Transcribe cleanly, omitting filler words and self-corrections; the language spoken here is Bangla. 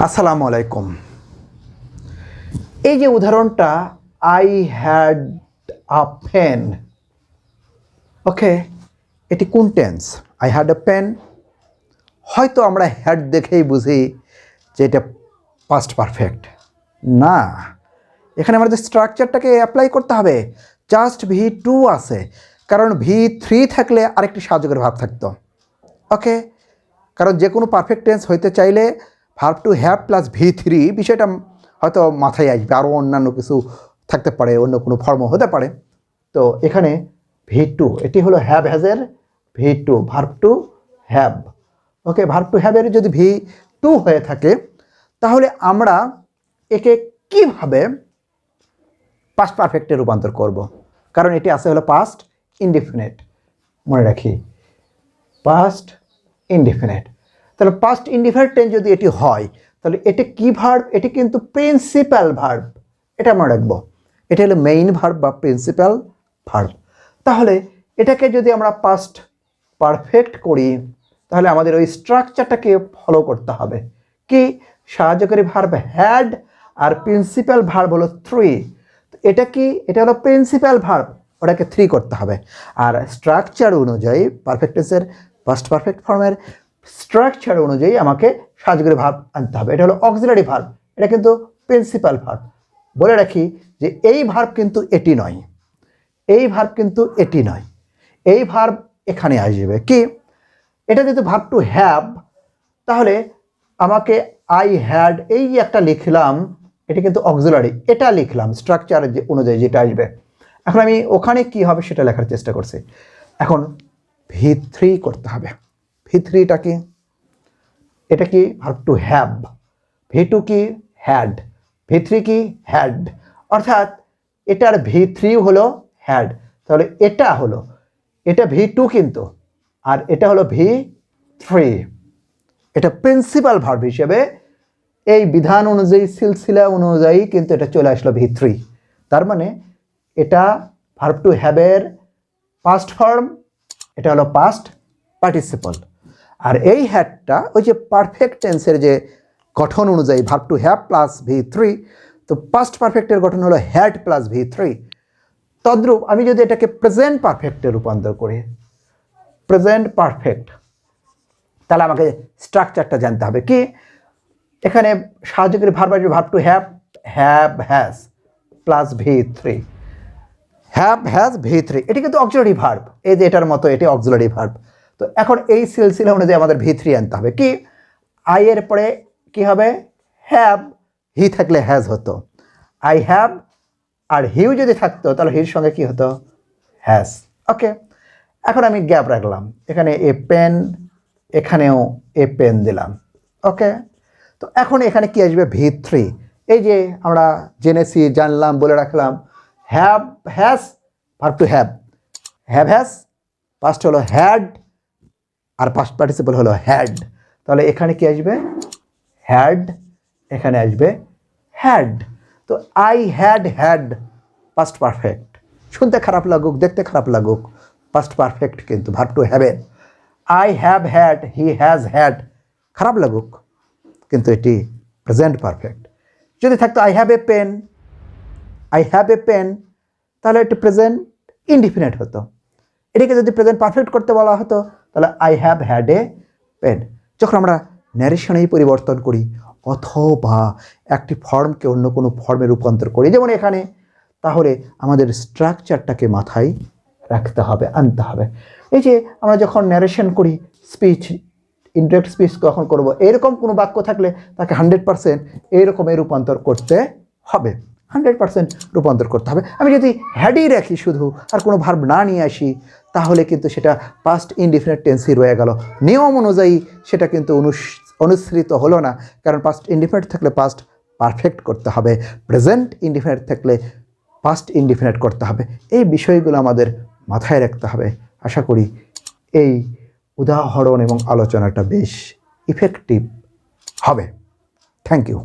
আসসালামু আলাইকুম। এই যে উদাহরণটা, I had a pen, okay, এটি কোন tense? I had a pen. হয়তো আমরা হ্যাড দেখেই বুঝি যে এটা পাস্ট পারফেক্ট। না, এখানে আমাদের স্ট্রাকচারটাকে অ্যাপ্লাই করতে হবে। জাস্ট V2 আছে, কারণ V3 থাকলে আরেকটি সাহায্যকারী ভার্ব থাকতো। ওকে, কারণ যে কোনো পারফেক্ট টেন্স হইতে চাইলে verb to have plus V3 বিষয়টা হয়তো মাথায় আসবে। আরও অন্যান্য কিছু থাকতে পারে, অন্য কোনো ফর্মও হতে পারে। তো এখানে V2, এটি হলো হ্যাভ হ্যাজের V2, verb to have. Okay, verb to হ্যাভের যদি V2 হয়ে থাকে তাহলে আমরা একে কিভাবে পাস্ট পারফেক্টে রূপান্তর করব? কারণ এটি আছে হলো পাস্ট ইনডিফিনিট। মনে রাখি, পাস্ট ইনডিফিনিট। তাহলে পাস্ট ইনডিফিনিট টেন্স যদি এটি হয় তাহলে এটি কি ভার্ব? এটি কিন্তু প্রিন্সিপাল ভার্ব। এটা মনে রাখবো, এটা হলো মেইন ভার্ব বা প্রিন্সিপাল ভার্ব। তাহলে এটাকে যদি আমরা পাস্ট পারফেক্ট করি তাহলে আমাদের ওই স্ট্রাকচারটাকে ফলো করতে হবে। কি? সাহায্যকারী ভার্ব হ্যাড আর প্রিন্সিপাল ভার্ব হলো 3। এটা কি? এটা হলো প্রিন্সিপাল ভার্ব, ওটাকে 3 করতে হবে। আর স্ট্রাকচার অনুযায়ী পারফেক্ট টেন্সের পাস্ট পারফেক্ট ফর্মের স্ট্রাকচার অনুযায়ী আমাকে সাহায্যকারী ভার্ব আনতে হবে। এটা হলো অক্সিলারি ভার্ব, এটা কিন্তু প্রিন্সিপাল ভার্ব। বলে রাখি যে এই ভার্ব কিন্তু এটি নয়, এই ভার্ব কিন্তু এটি নয়, এই ভার্ব এখানে আসবে। কি? এটা যদি ভার্ব টু হ্যাভ, তাহলে আমাকে আই হ্যাড এই একটা লিখলাম, এটা কিন্তু অক্সিলারি, এটা লিখলাম স্ট্রাকচার অনুযায়ী যেটা আসবে। এখন আমি ওখানে কি হবে সেটা লেখার চেষ্টা করছি। এখন V3 করতে হবে। V3টা কি? এটা কি? Verb to have. V2 কি? হ্যাড। V3 কি? হ্যাড। অর্থাৎ এটার V3 হলো হ্যাড। তাহলে এটা হলো, এটা V2 কিন্তু, আর এটা হলো V3। এটা প্রিন্সিপাল ভার্ব হিসেবে এই বিধান অনুযায়ী, সিলসিলা অনুযায়ী কিন্তু এটা চলে আসলো V3। তার মানে এটা ভার্ব টু হ্যাভের পাস্ট ফর্ম, এটা হলো পাস্ট পার্টিসিপল। আর এই হ্যাডটা ওই যে পারফেক্ট টেন্সের যে গঠন অনুযায়ী verb to have plus V3, তো পাস্ট পারফেক্টের গঠন হলো হ্যাড প্লাস V3। তদ্রূপ আমি যদি এটাকে প্রেজেন্ট পারফেক্টে রূপান্তর করি, প্রেজেন্ট পারফেক্ট, তাহলে আমাকে স্ট্রাকচারটা জানতে হবে। কি? এখানে সাহায্যকারী ভার্ব আসবে verb to have, have has plus V3, have has V3। এটি কিন্তু অক্সিলারি ভার্ব, এই যে এটার মতো এটি অক্সিলারি ভার্ব। তো এখন এই সিলসিলা অনুযায়ী আমাদের V3 আনতে হবে। কি? আই এর পরে কি হবে? হ্যাভ। হি থাকলে হ্যাজ হতো, আই হ্যাভ। আর হিউ যদি থাকতো তাহলে হির সঙ্গে কি হতো? হ্যাজ। ওকে, এখন আমি গ্যাপ রাখলাম, এখানে এ পেন, এখানেও এ পেন দিলাম। ওকে, তো এখন এখানে কি আসবে? V3। এই যে আমরা জেনেছি, জানলাম, বলে রাখলাম, have has verb to have, have has past হলো হ্যাড, আর পাস্ট পার্টিসিপল হলো হ্যাড। তাহলে এখানে কি আসবে? হ্যাড, এখানে আসবে হ্যাড। তো I had had past perfect. শুনতে খারাপ লাগুক, দেখতে খারাপ লাগুক, পাস্ট পারফেক্ট কিন্তু ভার্ব টু হ্যাভের। I have had, he has had, খারাপ লাগুক, কিন্তু এটি প্রেজেন্ট পারফেক্ট। যদি থাকতো I have a pen, I have a pen, তাহলে এটি প্রেজেন্ট ইনডিফিনিট হতো। এটিকে যদি প্রেজেন্ট পারফেক্ট করতে বলা হতো তাহলে I have had a pen. যখন আমরা ন্যারেশনেই পরিবর্তন করি অথবা একটি ফর্মকে অন্য কোনো ফর্মে রূপান্তর করি, যেমন এখানে, তাহলে আমাদের স্ট্রাকচারটাকে মাথায় রাখতে হবে, আনতে হবে। এই যে আমরা যখন ন্যারেশন করি, স্পিচ, ইনডিরেক্ট স্পিচ কখন করব, এরকম কোনো বাক্য থাকলে তাকে 100% এরকমের রূপান্তর করতে হবে, 100% রূপান্তর করতে হবে। আমি যদি হ্যাডই রাখি শুধু আর কোনো ভার্ব না নিয়ে আসি তাহলে কিন্তু সেটা পাস্ট ইনডিফিনিট টেন্সই রয়ে গেল। নিয়ম অনুযায়ী সেটা কিন্তু অনুসৃত হলো না, কারণ পাস্ট ইনডিফিনিট থাকলে পাস্ট পারফেক্ট করতে হবে, প্রেজেন্ট ইনডিফিনিট থাকলে পাস্ট ইনডিফিনিট করতে হবে। এই বিষয়গুলো আমাদের মাথায় রাখতে হবে। আশা করি এই উদাহরণ এবং আলোচনাটা বেশ ইফেক্টিভ হবে। Thank you.